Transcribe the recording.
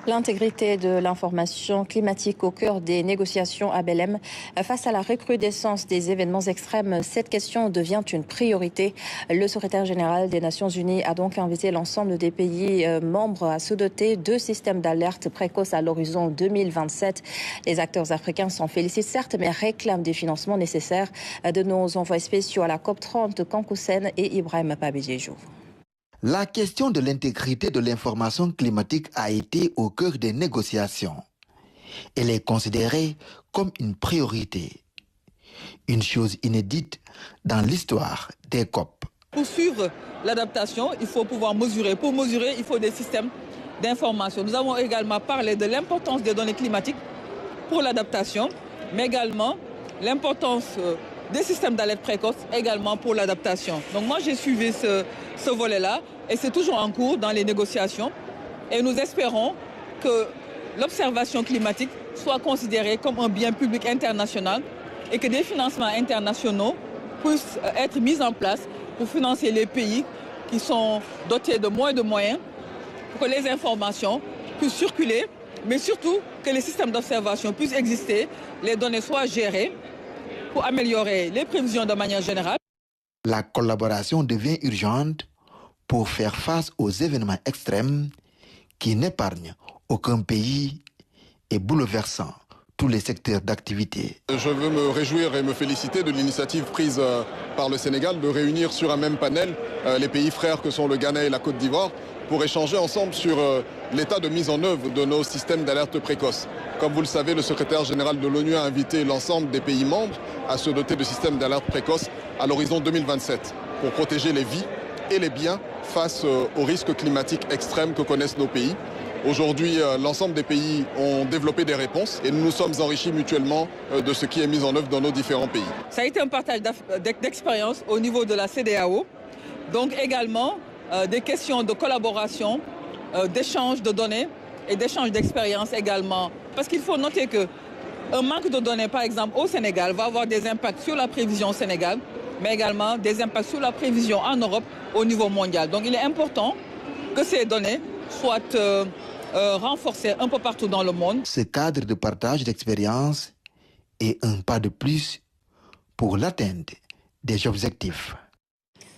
L'intégrité de l'information climatique au cœur des négociations à Belém. Face à la recrudescence des événements extrêmes, cette question devient une priorité. Le secrétaire général des Nations Unies a donc invité l'ensemble des pays membres à se doter de systèmes d'alerte précoce à l'horizon 2027. Les acteurs africains s'en félicitent certes, mais réclament des financements nécessaires de nos envoyés spéciaux à la COP30, Kankousène et Ibrahim Pabidjejou. La question de l'intégrité de l'information climatique a été au cœur des négociations. Elle est considérée comme une priorité, une chose inédite dans l'histoire des COP. Pour suivre l'adaptation, il faut pouvoir mesurer. Pour mesurer, il faut des systèmes d'information. Nous avons également parlé de l'importance des données climatiques pour l'adaptation, mais également l'importance des systèmes d'alerte précoce également pour l'adaptation. Donc moi j'ai suivi ce volet-là et c'est toujours en cours dans les négociations et nous espérons que l'observation climatique soit considérée comme un bien public international et que des financements internationaux puissent être mis en place pour financer les pays qui sont dotés de moins de moyens pour que les informations puissent circuler, mais surtout que les systèmes d'observation puissent exister, les données soient gérées pour améliorer les prévisions de manière générale. La collaboration devient urgente pour faire face aux événements extrêmes qui n'épargnent aucun pays et bouleversant tous les secteurs d'activité. Je veux me réjouir et me féliciter de l'initiative prise par le Sénégal de réunir sur un même panel les pays frères que sont le Ghana et la Côte d'Ivoire pour échanger ensemble sur l'état de mise en œuvre de nos systèmes d'alerte précoce. Comme vous le savez, le secrétaire général de l'ONU a invité l'ensemble des pays membres à se doter de systèmes d'alerte précoce à l'horizon 2027 pour protéger les vies et les biens face aux risques climatiques extrêmes que connaissent nos pays. Aujourd'hui, l'ensemble des pays ont développé des réponses et nous nous sommes enrichis mutuellement de ce qui est mis en œuvre dans nos différents pays. Ça a été un partage d'expérience au niveau de la CEDEAO, donc également des questions de collaboration, d'échange de données et d'échange d'expériences également. Parce qu'il faut noter qu'un manque de données, par exemple au Sénégal, va avoir des impacts sur la prévision au Sénégal, mais également des impacts sur la prévision en Europe au niveau mondial. Donc il est important que ces données soient renforcées un peu partout dans le monde. Ce cadre de partage d'expériences est un pas de plus pour l'atteinte des objectifs.